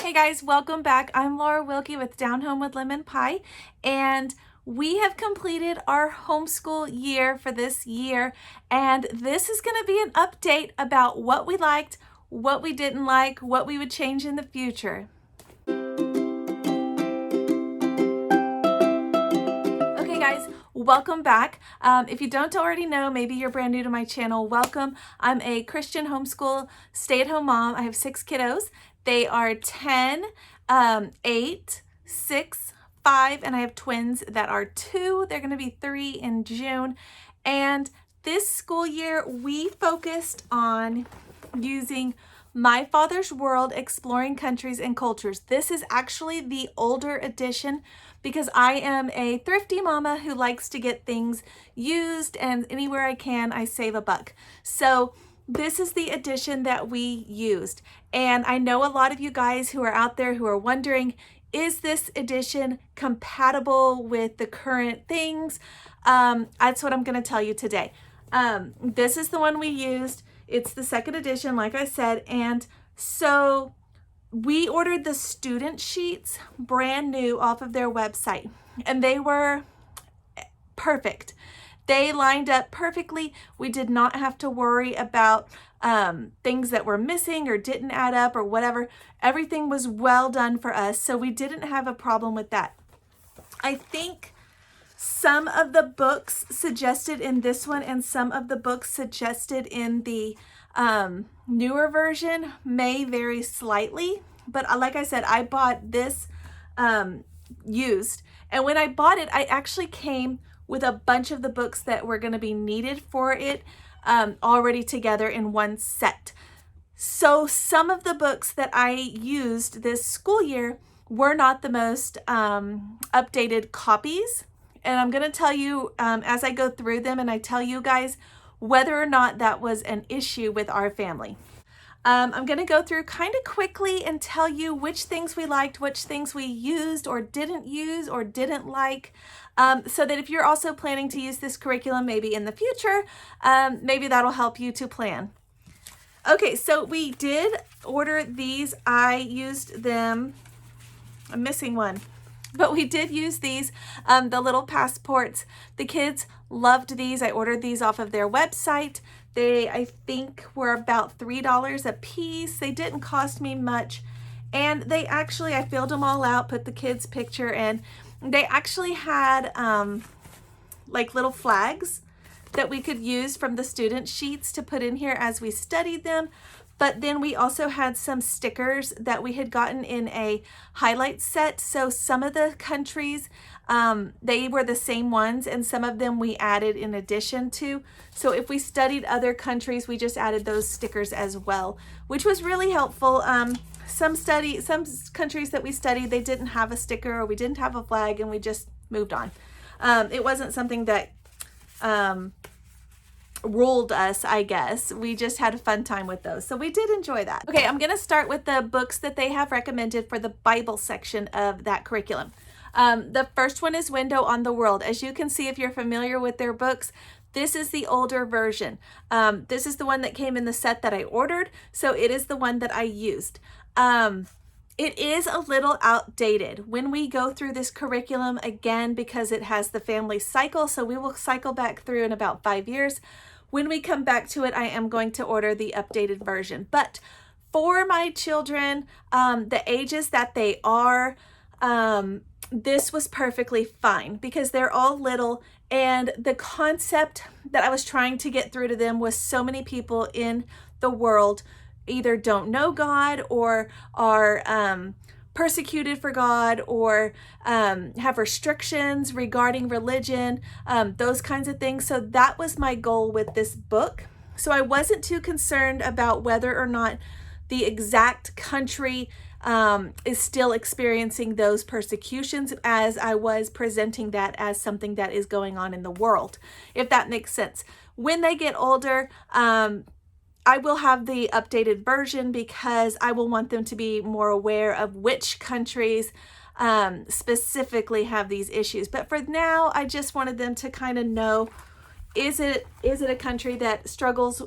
Hey guys, welcome back. I'm Laura Wilkie with Down Home with Lemon Pie, and we have completed our homeschool year for this year, and this is going to be an update about what we liked, what we didn't like, what we would change in the future. Okay guys, welcome back. If you don't already know, maybe you're brand new to my channel, welcome. I'm a Christian homeschool stay-at-home mom. I have 6 kiddos. They are 10, 8, 6, 5, and I have twins that are 2. They're going to be 3 in June. And this school year, we focused on using My Father's World, Exploring Countries and Cultures. This is actually the older edition because I am a thrifty mama who likes to get things used, and anywhere I can, I save a buck. So this is the edition that we used. And I know a lot of you guys who are out there who are wondering, is this edition compatible with the current things? That's what I'm going to tell you today. This is the one we used. It's the 2nd edition, like I said. And so we ordered the student sheets brand new off of their website, and they were perfect. They lined up perfectly. We did not have to worry about things that were missing or didn't add up or whatever. Everything was well done for us, so we didn't have a problem with that. I think some of the books suggested in this one and some of the books suggested in the newer version may vary slightly, but like I said, I bought this used, and when I bought it, I actually came with a bunch of the books that were going to be needed for it already together in one set. So some of the books that I used this school year were not the most updated copies. And I'm going to tell you as I go through them, and I tell you guys whether or not that was an issue with our family. I'm going to go through kind of quickly and tell you which things we liked, which things we used or didn't like, so that if you're also planning to use this curriculum maybe in the future, maybe that'll help you to plan. Okay, so we did order these. I used them. I'm missing one. But we did use these, the little passports. The kids loved these. I ordered these off of their website. They, I think, were about $3 a piece. They didn't cost me much. And they actually, I filled them all out, put the kids' picture in. They actually had like little flags that we could use from the student sheets to put in here as we studied them. But then we also had some stickers that we had gotten in a highlight set. So some of the countries, they were the same ones, and some of them we added in addition to. So if we studied other countries, we just added those stickers as well, which was really helpful. Some countries that we studied, they didn't have a sticker or we didn't have a flag, and we just moved on. It wasn't something that ruled us, I guess. We just had a fun time with those. So we did enjoy that. Okay, I'm going to start with the books that they have recommended for the Bible section of that curriculum. The first one is Window on the World. As you can see, if you're familiar with their books, this is the older version. This is the one that came in the set that I ordered, so it is the one that I used. It is a little outdated when we go through this curriculum again, because it has the family cycle, so we will cycle back through in about 5 years. When we come back to it, I am going to order the updated version. But for my children, the ages that they are, this was perfectly fine because they're all little, and the concept that I was trying to get through to them was so many people in the world either don't know God or are persecuted for God or have restrictions regarding religion, those kinds of things. So that was my goal with this book. So I wasn't too concerned about whether or not the exact country is still experiencing those persecutions, as I was presenting that as something that is going on in the world, if that makes sense. When they get older, I will have the updated version because I will want them to be more aware of which countries specifically have these issues. But for now, I just wanted them to kind of know, is it a country that struggles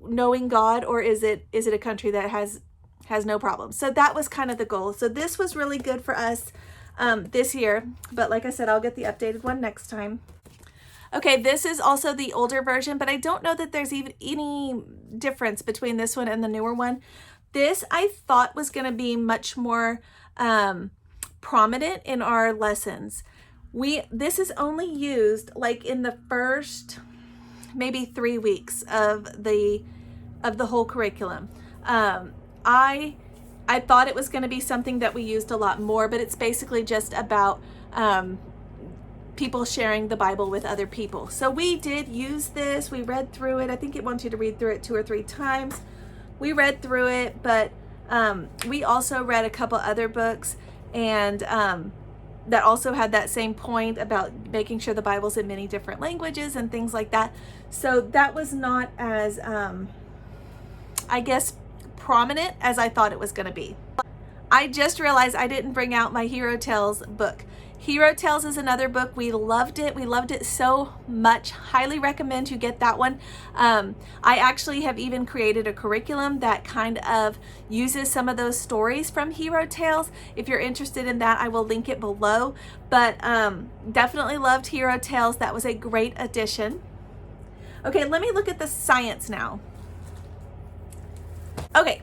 knowing God, or is it a country that has has no problem. So that was kind of the goal. So this was really good for us this year, but like I said, I'll get the updated one next time. Okay, this is also the older version, but I don't know that there's even any difference between this one and the newer one. This I thought was going to be much more prominent in our lessons. This is only used like in the first maybe 3 weeks of the whole curriculum. I thought it was going to be something that we used a lot more, but it's basically just about people sharing the Bible with other people. So we did use this. We read through it. I think it wants you to read through it 2 or 3 times. We read through it, but we also read a couple other books, and that also had that same point about making sure the Bible's in many different languages and things like that. So that was not as, I guess, prominent as I thought it was going to be. I just realized I didn't bring out my Hero Tales book. Hero Tales is another book. We loved it. We loved it so much. Highly recommend you get that one. I actually have even created a curriculum that kind of uses some of those stories from Hero Tales. If you're interested in that, I will link it below. But definitely loved Hero Tales. That was a great addition. Okay, let me look at the science now. Okay,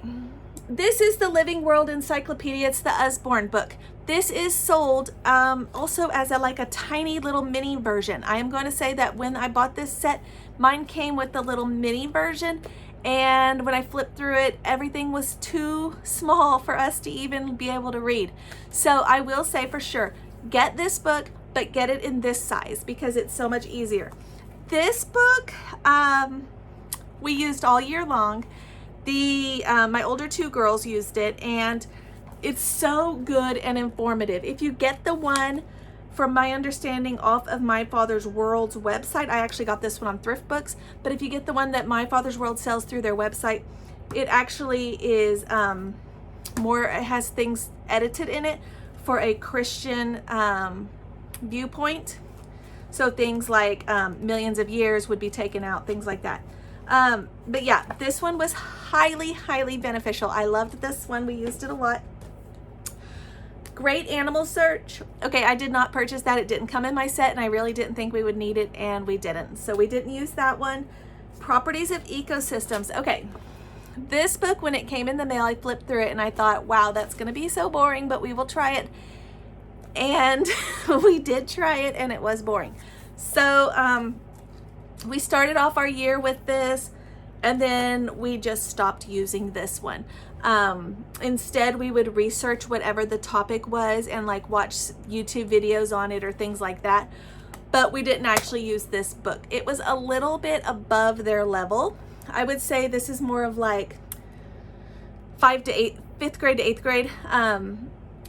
this is the Living World Encyclopedia. It's the Usborne book. This is sold also as a tiny little mini version. I am going to say that when I bought this set, mine came with the little mini version, and when I flipped through it, everything was too small for us to even be able to read. So I will say for sure, get this book, but get it in this size because it's so much easier. This book we used all year long. My older 2 girls used it, and it's so good and informative. If you get the one, from my understanding, off of My Father's World's website, I actually got this one on Thrift Books, but if you get the one that My Father's World sells through their website, it actually is more, it has things edited in it for a Christian viewpoint. So things like millions of years would be taken out, things like that. But yeah, this one was highly, highly beneficial. I loved this one. We used it a lot. Great animal search. Okay, I did not purchase that. It didn't come in my set, and I really didn't think we would need it, and we didn't. So we didn't use that one. Properties of ecosystems. Okay, this book, when it came in the mail, I flipped through it, and I thought, wow, that's going to be so boring, but we will try it. And we did try it, and it was boring. So we started off our year with this, and then we just stopped using this one. Instead, we would research whatever the topic was and watch YouTube videos on it or things like that. But we didn't actually use this book. It was a little bit above their level. I would say this is more of 5th grade to 8th grade.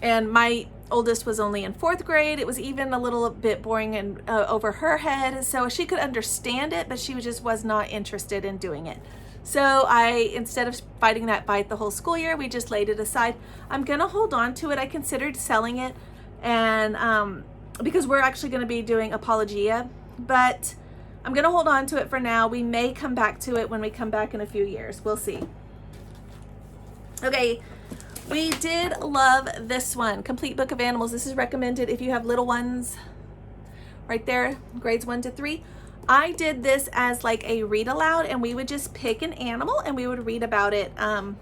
And my oldest was only in 4th grade. It was even a little bit boring and over her head. So she could understand it, but she just was not interested in doing it. So instead of fighting that fight the whole school year, we just laid it aside. I'm going to hold on to it. I considered selling it, and because we're actually going to be doing Apologia, but I'm going to hold on to it for now. We may come back to it when we come back in a few years. We'll see. Okay, we did love this one, Complete Book of Animals. This is recommended if you have little ones right there, grades 1 to 3. I did this as a read aloud, and we would just pick an animal and we would read about it and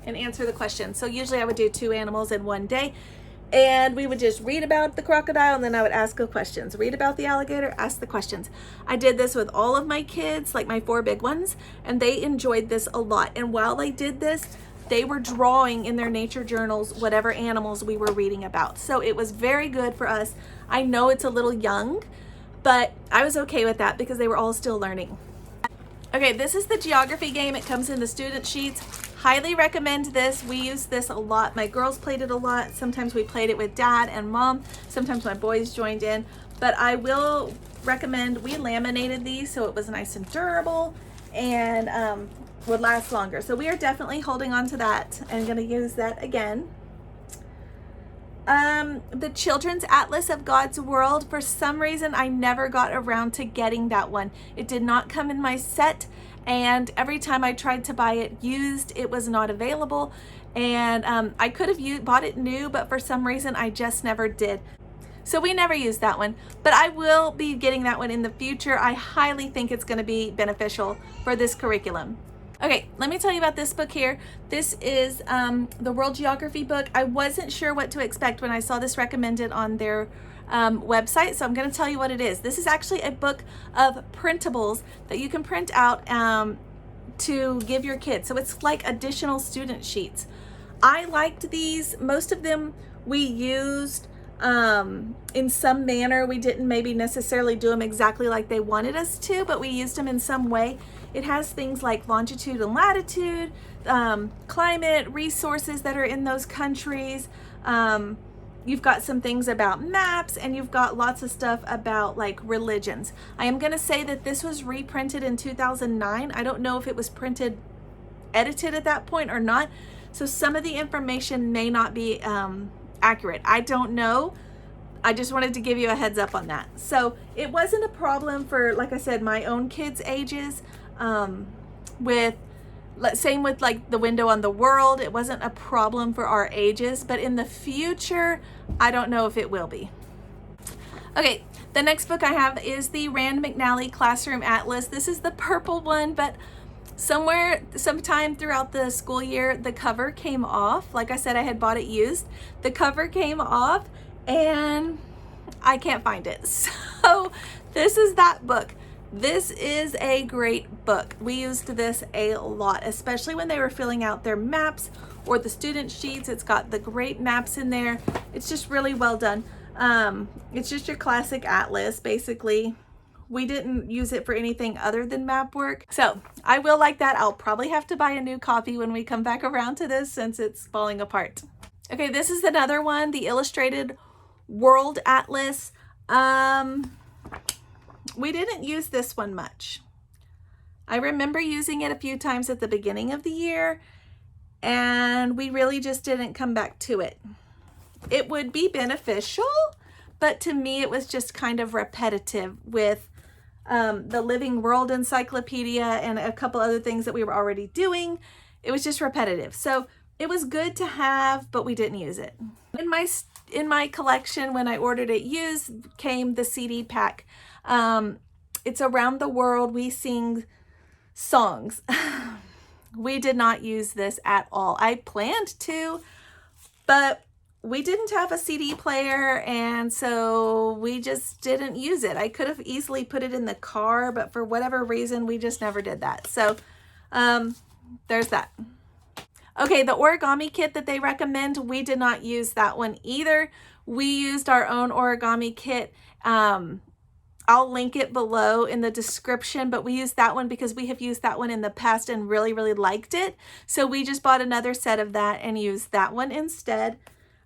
answer the questions. So usually I would do 2 animals in one day, and we would just read about the crocodile, and then I would ask the questions. Read about the alligator, ask the questions. I did this with all of my kids, my 4 big ones, and they enjoyed this a lot. And while they did this, they were drawing in their nature journals whatever animals we were reading about. So it was very good for us. I know it's a little young, but I was okay with that because they were all still learning. Okay, this is the geography game. It comes in the student sheets. Highly recommend this. We use this a lot. My girls played it a lot. Sometimes we played it with Dad and Mom. Sometimes my boys joined in. But I will recommend, we laminated these so it was nice and durable and would last longer. So we are definitely holding on to that and going to use that again. The Children's Atlas of God's World. For some reason, I never got around to getting that one. It did not come in my set, and every time I tried to buy it used, it was not available. And I could have bought it new, but for some reason I just never did. So we never used that one, but I will be getting that one in the future. I highly think it's going to be beneficial for this curriculum. Okay, let me tell you about this book here. This is the World Geography book. I wasn't sure what to expect when I saw this recommended on their website, so I'm going to tell you what it is. This is actually a book of printables that you can print out to give your kids. So it's like additional student sheets. I liked these. Most of them we used in some manner. We didn't maybe necessarily do them exactly like they wanted us to, but we used them in some way. It has things like longitude and latitude, climate, resources that are in those countries. You've got some things about maps, and you've got lots of stuff about like religions. I am going to say that this was reprinted in 2009. I don't know if it was edited at that point or not. So some of the information may not be accurate. I don't know. I just wanted to give you a heads up on that. So it wasn't a problem for, like I said, my own kids' ages. Same with like the window on the world. It wasn't a problem for our ages, but in the future, I don't know if it will be. Okay, the next book I have is the Rand McNally Classroom Atlas. This is the purple one, but sometime throughout the school year, the cover came off. Like I said, I had bought it used. The cover came off and I can't find it. So this is that book. This is a great book. We used this a lot, especially when they were filling out their maps or the student sheets. It's got the great maps in there. It's just really well done. It's just your classic atlas, basically. We didn't use it for anything other than map work. So I will like that. I'll probably have to buy a new copy when we come back around to this since it's falling apart. Okay, this is another one, the Illustrated World Atlas. We didn't use this one much. I remember using it a few times at the beginning of the year, and we really just didn't come back to it. It would be beneficial, but to me it was just kind of repetitive with the Living World Encyclopedia and a couple other things that we were already doing. It was just repetitive. So it was good to have, but we didn't use it. In my collection, when I ordered it used, came the CD pack. It's Around the World We Sing Songs. We did not use this at all. I planned to, but we didn't have a CD player, and so we just didn't use it. I could have easily put it in the car, but for whatever reason, we just never did that. So there's that. Okay, the origami kit that they recommend, we did not use that one either. We used our own origami kit. I'll link it below in the description, but we used that one because we have used that one in the past and really, really liked it. So we just bought another set of that and used that one instead.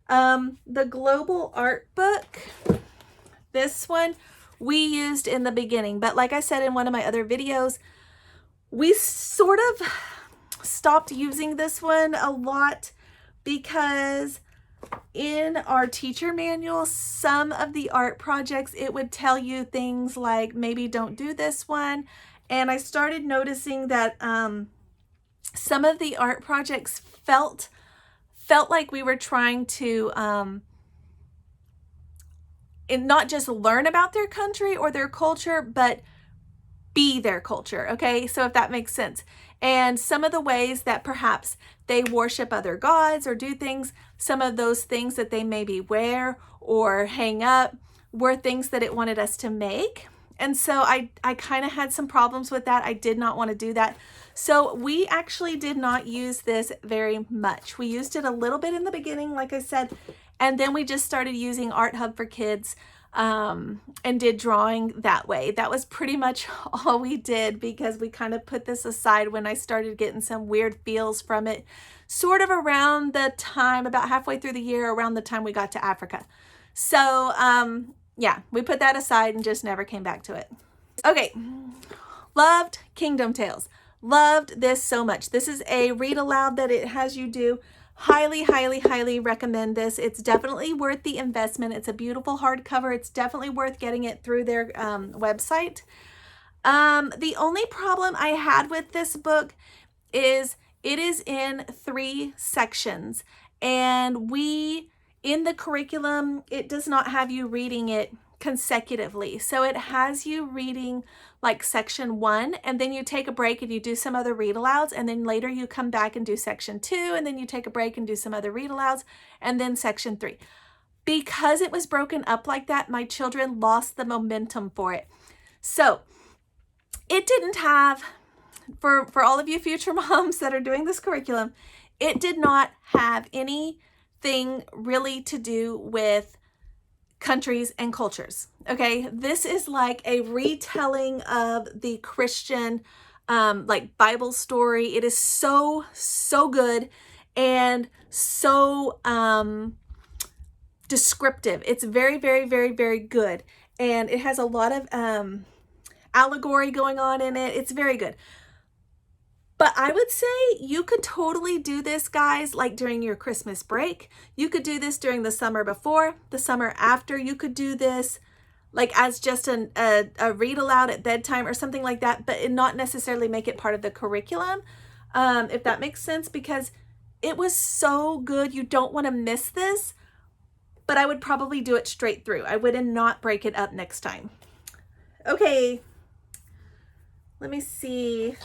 The Global Art book, this one we used in the beginning, but like I said in one of my other videos, we sort of stopped using this one a lot because in our teacher manual, some of the art projects, it would tell you things like maybe don't do this one. And I started noticing that some of the art projects felt like we were trying to not just learn about their country or their culture, but be their culture. Okay, so if that makes sense. And some of the ways that perhaps they worship other gods or do things, some of those things that they maybe wear or hang up were things that it wanted us to make. And so I kind of had some problems with that. I did not want to do that. So we actually did not use this very much. We used it a little bit in the beginning, like I said, and then we just started using Art Hub for Kids and did drawing that way. That was pretty much all we did because we kind of put this aside when I started getting some weird feels from it, sort of around the time, about halfway through the year, around the time we got to Africa. So yeah, we put that aside and just never came back to it. Okay, loved Kingdom Tales. Loved this so much. This is a read aloud that it has you do. Highly, highly, highly recommend this. It's definitely worth the investment. It's a beautiful hardcover. It's definitely worth getting it through their website. The only problem I had with this book is It is in 3 sections, and in the curriculum, it does not have you reading it consecutively. So it has you reading like section 1, and then you take a break and you do some other read-alouds, and then later you come back and do section 2, and then you take a break and do some other read-alouds, and then section 3. Because it was broken up like that, my children lost the momentum for it. So it didn't have, for all of you future moms that are doing this curriculum, it did not have anything really to do with countries and cultures. Okay, this is like a retelling of the Christian like Bible story. It is so good and so descriptive. It's very good, and it has a lot of allegory going on in it. It's very good. But I would say you could totally do this, guys, like during your Christmas break. You could do this during the summer before, the summer after. You could do this like as just a read aloud at bedtime or something like that, but not necessarily make it part of the curriculum, if that makes sense, because it was so good. You don't want to miss this, but I would probably do it straight through. I would not break it up next time. Okay, let me see.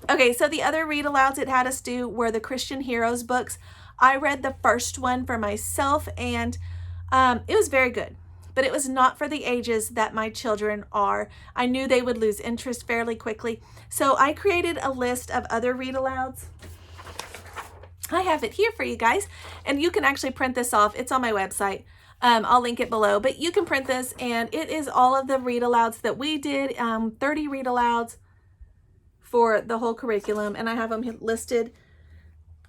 Okay, so the other read-alouds it had us do were the Christian Heroes books. I read the first one for myself, and it was very good, but it was not for the ages that my children are. I knew they would lose interest fairly quickly, so I created a list of other read-alouds. I have it here for you guys, and you can actually print this off. It's on my website. I'll link it below, but you can print this, and it is all of the read-alouds that we did, 30 read-alouds for the whole curriculum, and I have them listed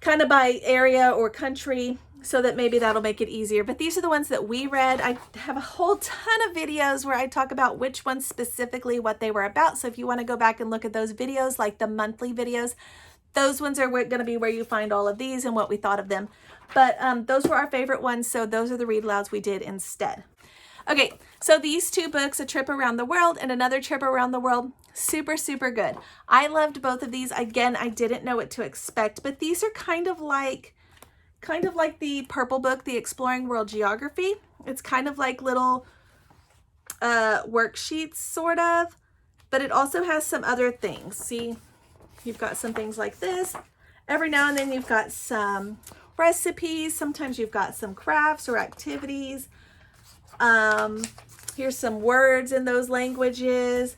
kind of by area or country so that maybe that'll make it easier. But these are the ones that we read. I have a whole ton of videos where I talk about which ones specifically, what they were about. So if you want to go back and look at those videos, like the monthly videos, those ones are going to be where you find all of these and what we thought of them. But those were our favorite ones, so those are the read-alouds we did instead. Okay, so these 2 books, A Trip Around the World and Another Trip Around the World, super good. I loved both of these. Again, I didn't know what to expect, but these are kind of like the purple book, the Exploring World Geography. It's kind of like little worksheets, sort of, but it also has some other things. See, you've got some things like this. Every now and then you've got some recipes. Sometimes you've got some crafts or activities. Here's some words in those languages,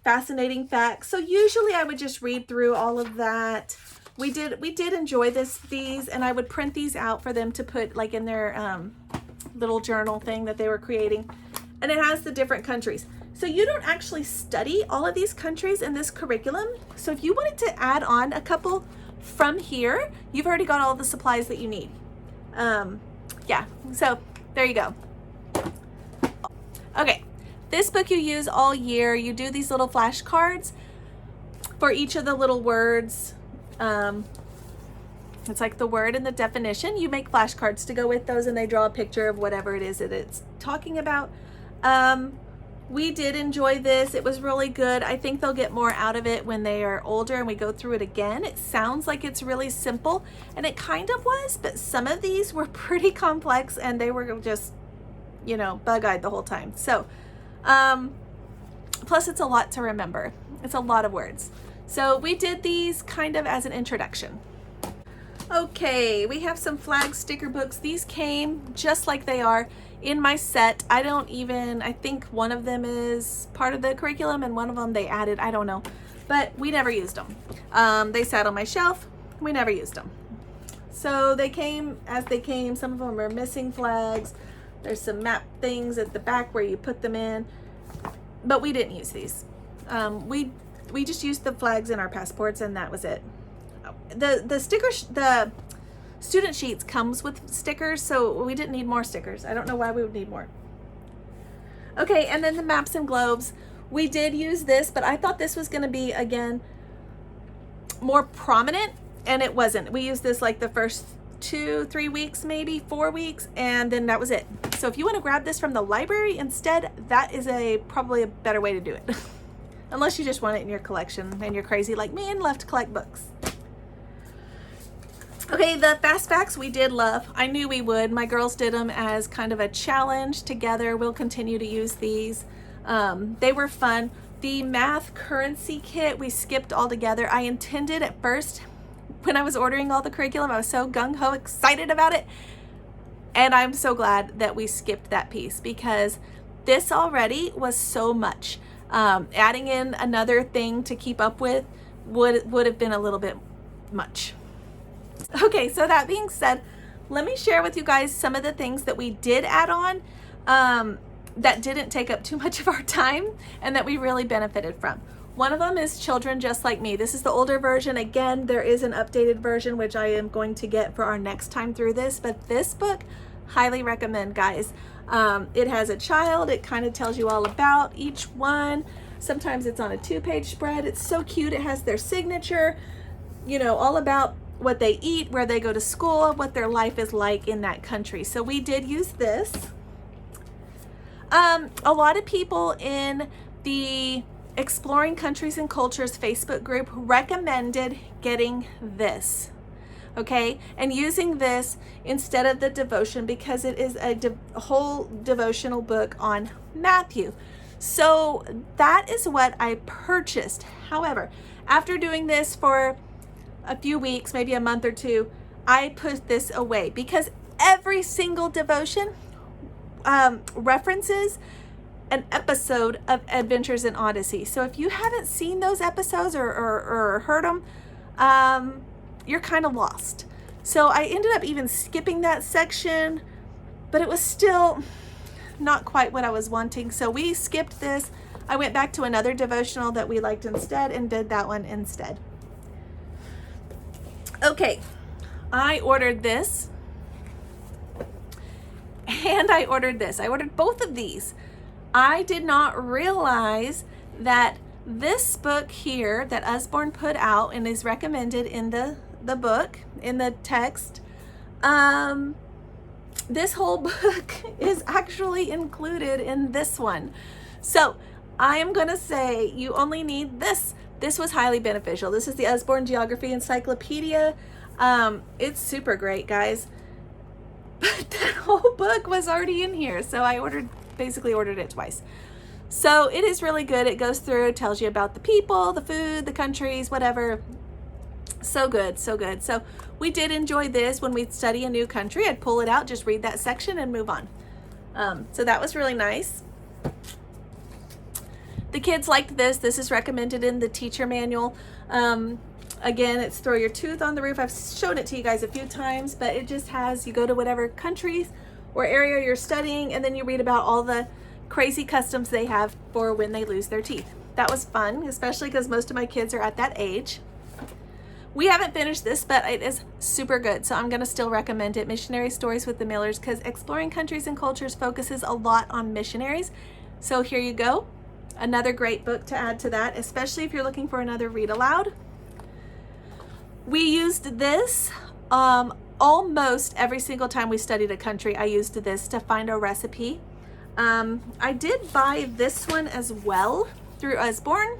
fascinating facts. So usually I would just read through all of that. We did enjoy these, and I would print these out for them to put like in their little journal thing that they were creating. And it has the different countries. So you don't actually study all of these countries in this curriculum. So if you wanted to add on a couple from here, you've already got all the supplies that you need. Yeah, so there you go. Okay, this book you use all year. You do these little flashcards for each of the little words. It's like the word and the definition. You make flashcards to go with those, and they draw a picture of whatever it is that it's talking about. We did enjoy this. It was really good. I think they'll get more out of it when they are older and we go through it again. It sounds like it's really simple, and it kind of was, but some of these were pretty complex, and they were just, you know, bug-eyed the whole time. So, plus it's a lot to remember. It's a lot of words. So we did these kind of as an introduction. Okay, we have some flag sticker books. These came just like they are in my set. I think one of them is part of the curriculum and one of them they added, I don't know, but we never used them. They sat on my shelf. We never used them. So they came as they came. Some of them are missing flags. There's some map things at the back where you put them in, but we didn't use these. We just used the flags in our passports, and that was it. The student sheets comes with stickers, so we didn't need more stickers. I don't know why we would need more. Okay, and then the maps and globes. We did use this, but I thought this was going to be, again, more prominent, and it wasn't. We used this like the first 2-3 weeks, maybe 4 weeks, and then that was it. So if you want to grab this from the library instead, that is probably a better way to do it. unless you just want it in your collection and you're crazy like me and love to collect books. Okay, the fast facts we did love. I knew we would. My girls did them as kind of a challenge together. We'll continue to use these. They were fun. The math currency kit we skipped altogether. I intended at first, when I was ordering all the curriculum, I was so gung-ho excited about it. And I'm so glad that we skipped that piece, because this already was so much. Adding in another thing to keep up with would have been a little bit much. Okay, so that being said, let me share with you guys some of the things that we did add on that didn't take up too much of our time and that we really benefited from. One of them is Children Just Like Me. This is the older version. Again, there is an updated version, which I am going to get for our next time through this, but this book, highly recommend, guys. It has a child. It kind of tells you all about each one. Sometimes it's on a 2-page spread. It's so cute. It has their signature, you know, all about what they eat, where they go to school, what their life is like in that country. So we did use this. A lot of people in the Exploring Countries and Cultures Facebook group recommended getting this, okay, and using this instead of the devotion, because it is a whole devotional book on Matthew. So that is what I purchased. However, after doing this for a few weeks, maybe a month or two, I put this away, because every single devotion references an episode of Adventures in Odyssey. So if you haven't seen those episodes or heard them, you're kind of lost. So I ended up even skipping that section, but it was still not quite what I was wanting. So we skipped this. I went back to another devotional that we liked instead and did that one instead. Okay, I ordered this and I ordered this. I ordered both of these. I did not realize that this book here that Usborne put out and is recommended in the book, in the text, this whole book is actually included in this one. So I am going to say you only need this. This was highly beneficial. This is the Usborne Geography Encyclopedia. It's super great, guys. But that whole book was already in here, so I basically ordered it twice. So it is really good. It goes through, it tells you about the people, the food, the countries, whatever. So good, so good. So we did enjoy this. When we'd study a new country, I'd pull it out, just read that section and move on. So that was really nice. The kids liked this. This is recommended in the teacher manual. Again, it's Throw Your Tooth on the Roof. I've shown it to you guys a few times, but it just has, you go to whatever countries or area you're studying, and then you read about all the crazy customs they have for when they lose their teeth. That was fun, especially because most of my kids are at that age. We haven't finished this, but it is super good, so I'm going to still recommend it. Missionary Stories with the Millers, because Exploring Countries and Cultures focuses a lot on missionaries. So here you go. Another great book to add to that, especially if you're looking for another read aloud. We used this almost every single time we studied a country. I used this to find a recipe. I did buy this one as well through Usborne,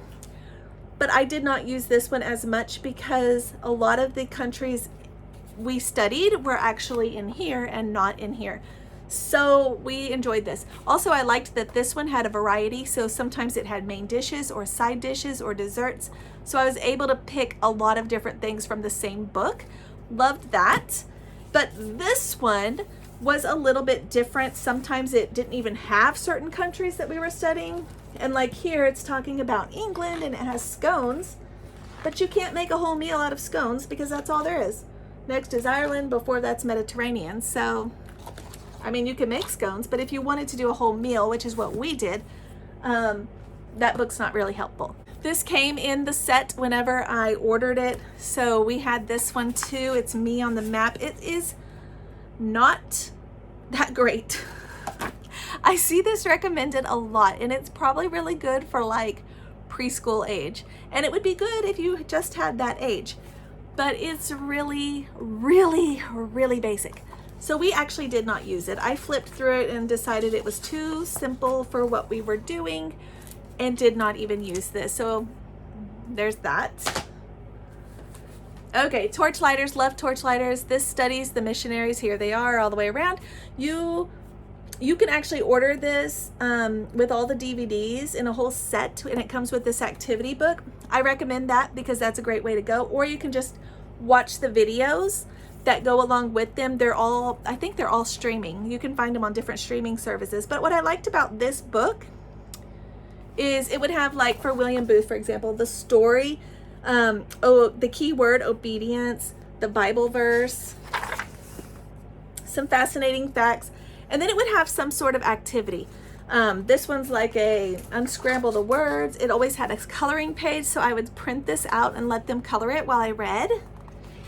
but I did not use this one as much because a lot of the countries we studied were actually in here and not in here. So we enjoyed this. Also, I liked that this one had a variety. So sometimes it had main dishes or side dishes or desserts. So I was able to pick a lot of different things from the same book. Loved that. But this one was a little bit different. Sometimes it didn't even have certain countries that we were studying. And like here, it's talking about England and it has scones, but you can't make a whole meal out of scones because that's all there is. Next is Ireland, before that's Mediterranean. So, I mean, you can make scones, but if you wanted to do a whole meal, which is what we did, that book's not really helpful. This came in the set whenever I ordered it. So we had this one too. It's Me on the Map. It is not that great. I see this recommended a lot, and it's probably really good for like preschool age. And it would be good if you just had that age, but it's really, really, really basic. So we actually did not use it. I flipped through it and decided it was too simple for what we were doing. and did not even use this. So there's that. Okay, torchlighters, love torchlighters. This studies the missionaries. Here they are all the way around. You can actually order this with all the DVDs in a whole set, and it comes with this activity book. I recommend that because that's a great way to go. Or you can just watch the videos that go along with them. I think they're all streaming. You can find them on different streaming services. But what I liked about this book is it would have, like for William Booth, for example, the story, the key word, obedience, the Bible verse, some fascinating facts, and then it would have some sort of activity. This one's like a unscramble the words. It always had a coloring page, so I would print this out and let them color it while I read,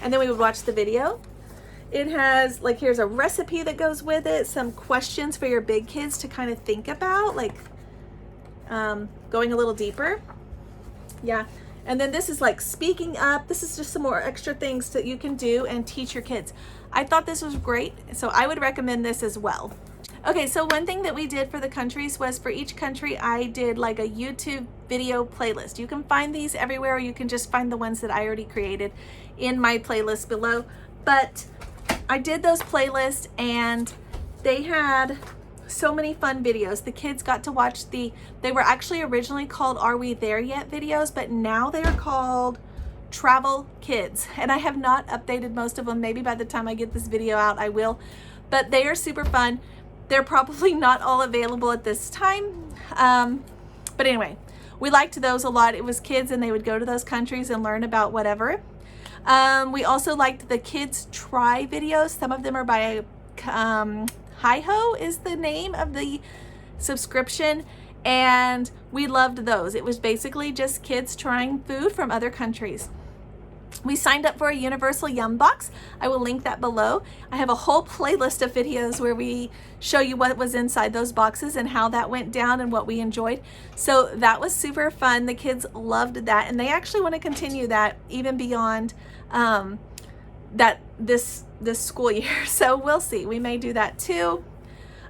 and then we would watch the video. It has, like, here's a recipe that goes with it, some questions for your big kids to kind of think about, like going a little deeper. Yeah. And then this is like speaking up. This is just some more extra things that you can do and teach your kids. I thought this was great, so I would recommend this as well. Okay, so one thing that we did for the countries was for each country, I did like a YouTube video playlist. You can find these everywhere, or you can just find the ones that I already created in my playlist below. But I did those playlists, and they had so many fun videos. The kids got to watch they were actually originally called Are We There Yet videos, but now they are called Travel Kids. And I have not updated most of them. Maybe by the time I get this video out, I will. But they are super fun. They're probably not all available at this time. But anyway, we liked those a lot. It was kids, and they would go to those countries and learn about whatever. We also liked the Kids Try videos. Some of them are by Hi-Ho is the name of the subscription, and we loved those. It was basically just kids trying food from other countries. We signed up for a Universal Yum Box. I will link that below. I have a whole playlist of videos where we show you what was inside those boxes and how that went down and what we enjoyed. So that was super fun. The kids loved that, and they actually want to continue that even beyond this school year. So we'll see. We may do that too.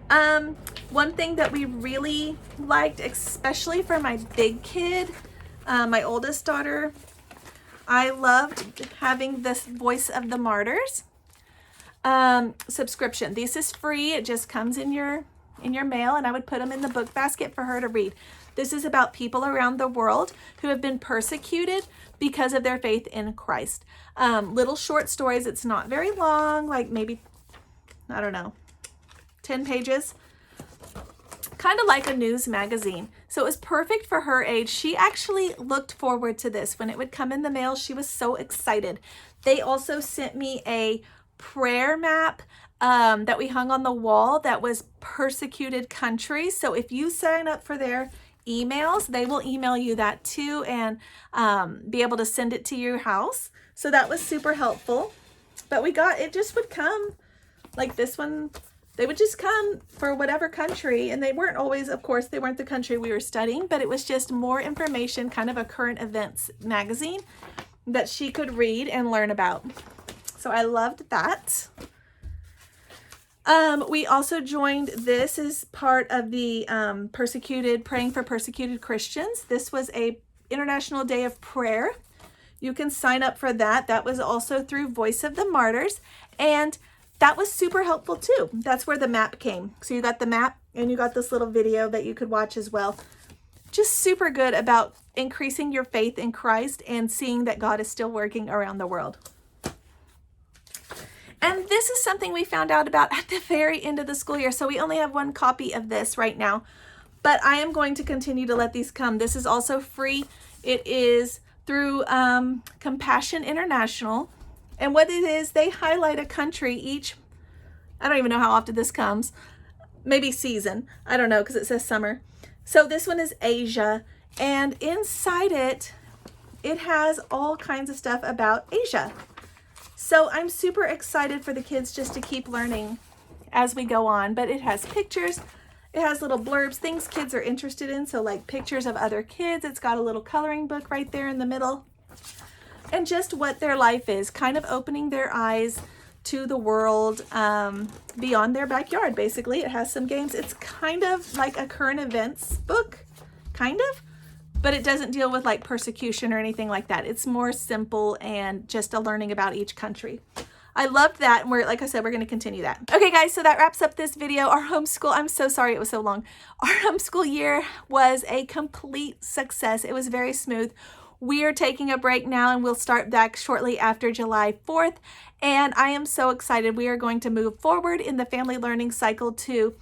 One thing that we really liked, especially for my big kid, my oldest daughter, I loved having this Voice of the Martyrs subscription. This is free. It just comes in your mail, and I would put them in the book basket for her to read. This is about people around the world who have been persecuted because of their faith in Christ. Little short stories. It's not very long, like maybe, I don't know, 10 pages. Kind of like a news magazine. So it was perfect for her age. She actually looked forward to this. When it would come in the mail, she was so excited. They also sent me a prayer map that we hung on the wall that was persecuted countries. So if you sign up for their emails, they will email you that too, and be able to send it to your house. So that was super helpful. But it just would come like this one. They would just come for whatever country, and they weren't always, of course, they weren't the country we were studying, but it was just more information, kind of a current events magazine that she could read and learn about. So I loved that. We also joined, this is part of the Praying for Persecuted Christians. This was a International Day of Prayer. You can sign up for that. That was also through Voice of the Martyrs, and that was super helpful too. That's where the map came. So you got the map, and you got this little video that you could watch as well. Just super good about increasing your faith in Christ and seeing that God is still working around the world. And this is something we found out about at the very end of the school year. So we only have one copy of this right now, but I am going to continue to let these come. This is also free. It is through Compassion International. And what it is, they highlight a country each, I don't even know how often this comes, maybe season. I don't know, because it says summer. So this one is Asia, and inside it, it has all kinds of stuff about Asia. So I'm super excited for the kids just to keep learning as we go on. But it has pictures, it has little blurbs, things kids are interested in. So like pictures of other kids. It's got a little coloring book right there in the middle. And just what their life is, kind of opening their eyes to the world beyond their backyard, basically. It has some games. It's kind of like a current events book, kind of, but it doesn't deal with like persecution or anything like that. It's more simple and just a learning about each country. I loved that, and like I said, we're going to continue that. Okay guys, so that wraps up this video. Our homeschool, I'm so sorry it was so long. Our homeschool year was a complete success. It was very smooth. We are taking a break now, and we'll start back shortly after July 4th. And I am so excited. We are going to move forward in the family learning cycle to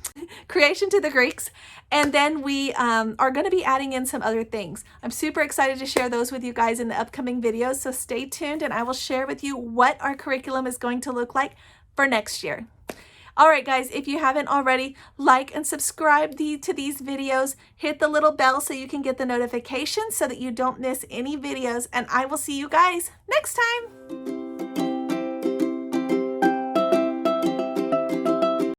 creation to the Greeks. And then we are going to be adding in some other things. I'm super excited to share those with you guys in the upcoming videos. So stay tuned, and I will share with you what our curriculum is going to look like for next year. All right, guys, if you haven't already, like and subscribe to these videos. Hit the little bell so you can get the notifications so that you don't miss any videos. And I will see you guys next time.